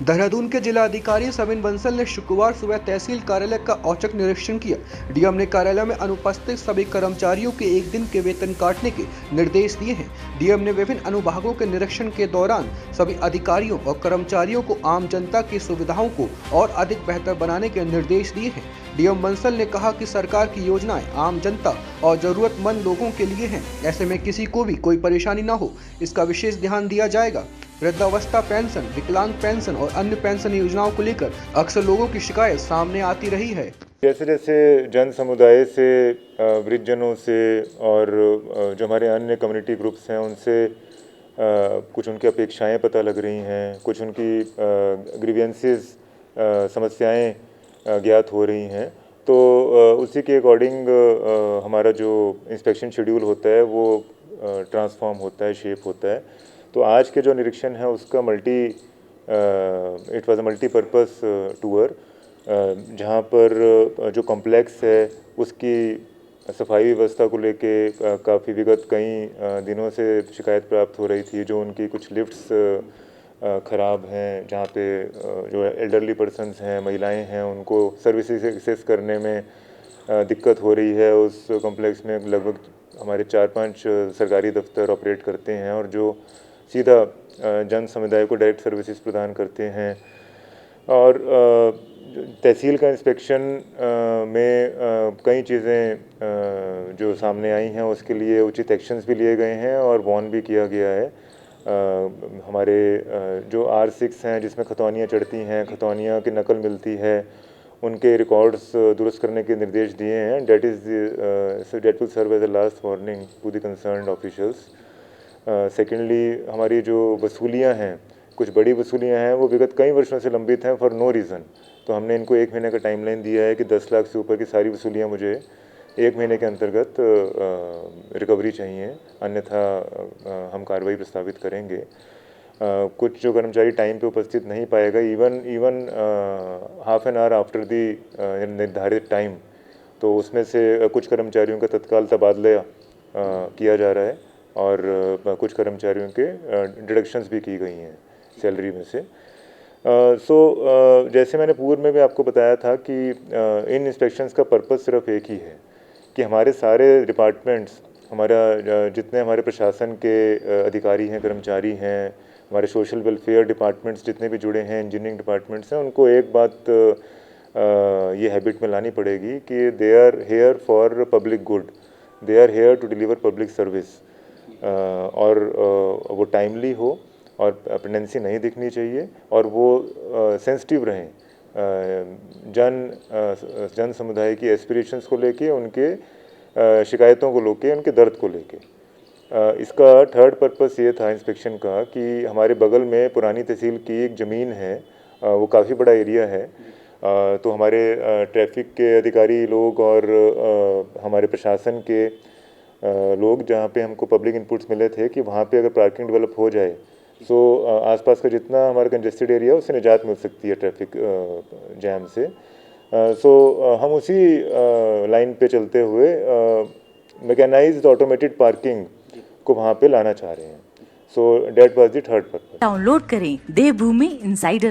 देहरादून के जिला अधिकारी सविन बंसल ने शुक्रवार सुबह तहसील कार्यालय का औचक निरीक्षण किया। डीएम ने कार्यालय में अनुपस्थित सभी कर्मचारियों के एक दिन के वेतन काटने के निर्देश दिए हैं। डीएम ने विभिन्न अनुभागों के निरीक्षण के दौरान सभी अधिकारियों और कर्मचारियों को आम जनता की सुविधाओं को और अधिक बेहतर बनाने के निर्देश दिए हैं। डीएम बंसल ने कहा कि सरकार की योजनाएं आम जनता और जरूरतमंद लोगों के लिए हैं। ऐसे में किसी को भी कोई परेशानी न हो, इसका विशेष ध्यान दिया जाएगा। वृद्धावस्था पेंशन, विकलांग पेंशन और अन्य पेंशन योजनाओं को लेकर अक्सर लोगों की शिकायत सामने आती रही है। जैसे जैसे जन समुदाय से, वृद्धजनों से और जो हमारे अन्य कम्युनिटी ग्रुप्स हैं उनसे कुछ उनकी अपेक्षाएं पता लग रही हैं, कुछ उनकी ग्रीवेंसेस समस्याएं ज्ञात हो रही हैं, तो उसी के अकॉर्डिंग हमारा जो इंस्पेक्शन शेड्यूल होता है वो ट्रांसफॉर्म होता है, शेप होता है। तो आज के जो निरीक्षण है उसका it was a multipurpose tour, जहाँ पर जो कॉम्प्लेक्स है उसकी सफाई व्यवस्था को लेके काफ़ी विगत कई दिनों से शिकायत प्राप्त हो रही थी। जो उनकी कुछ लिफ्ट्स ख़राब हैं, जहाँ पे जो एल्डरली पर्सन्स हैं, महिलाएं हैं, उनको सर्विसेज एक्सेस करने में दिक्कत हो रही है। उस कॉम्प्लेक्स में लगभग हमारे 4-5 सरकारी दफ्तर ऑपरेट करते हैं और जो सीधा जन समुदाय को डायरेक्ट सर्विसेज प्रदान करते हैं। और तहसील का इंस्पेक्शन में कई चीज़ें जो सामने आई हैं उसके लिए उचित एक्शंस भी लिए गए हैं और वार्न भी किया गया है। हमारे जो R6 हैं जिसमें खतौनियाँ चढ़ती हैं, खतौनियाँ की नकल मिलती है, उनके रिकॉर्ड्स दुरुस्त करने के निर्देश दिए हैं। That will serve as a last warning to the concerned officials. Secondly, हमारी जो वसूलियाँ हैं, कुछ बड़ी वसूलियाँ हैं, वो विगत कई वर्षों से लंबित हैं फॉर नो रीज़न। तो हमने इनको 1 महीने का टाइमलाइन दिया है कि 10 लाख से ऊपर की सारी वसूलियाँ मुझे 1 महीने के अंतर्गत रिकवरी चाहिए, अन्यथा हम कार्रवाई प्रस्तावित करेंगे। कुछ जो कर्मचारी टाइम पे उपस्थित नहीं पाएगा, even half an hour after the निर्धारित टाइम, तो उसमें से कुछ कर्मचारियों का तत्काल तबादला किया जा रहा है और कुछ कर्मचारियों के डिडक्शंस भी की गई हैं सैलरी में से। जैसे मैंने पूर्व में भी आपको बताया था कि इन इंस्पेक्शंस का पर्पस सिर्फ एक ही है कि हमारे सारे डिपार्टमेंट्स, जितने हमारे प्रशासन के अधिकारी हैं, कर्मचारी हैं, हमारे सोशल वेलफेयर डिपार्टमेंट्स जितने भी जुड़े हैं, इंजीनियरिंग डिपार्टमेंट्स हैं, उनको एक बात ये हैबिट में लानी पड़ेगी कि they are here for public good, they are here to deliver public service. और वो टाइमली हो और पेंडेंसी नहीं दिखनी चाहिए और वो सेंसिटिव रहें जन समुदाय की एस्पिरेशंस को लेके, उनके शिकायतों को लेके, उनके दर्द को लेके। इसका थर्ड पर्पस ये था इंस्पेक्शन का कि हमारे बगल में पुरानी तहसील की एक ज़मीन है, वो काफ़ी बड़ा एरिया है। तो हमारे ट्रैफिक के अधिकारी लोग और हमारे प्रशासन के लोग, जहाँ पे हमको पब्लिक इनपुट्स मिले थे कि वहाँ पे अगर पार्किंग डेवलप हो जाए तो आसपास का जितना हमारा कंजेस्टेड एरिया है उससे निजात मिल सकती है ट्रैफिक जैम से। हम उसी लाइन पे चलते हुए मैकेनाइज्ड ऑटोमेटेड पार्किंग को वहाँ पे लाना चाह रहे हैं। So that was the third purpose. Download करें देवभूमि इनसाइडर।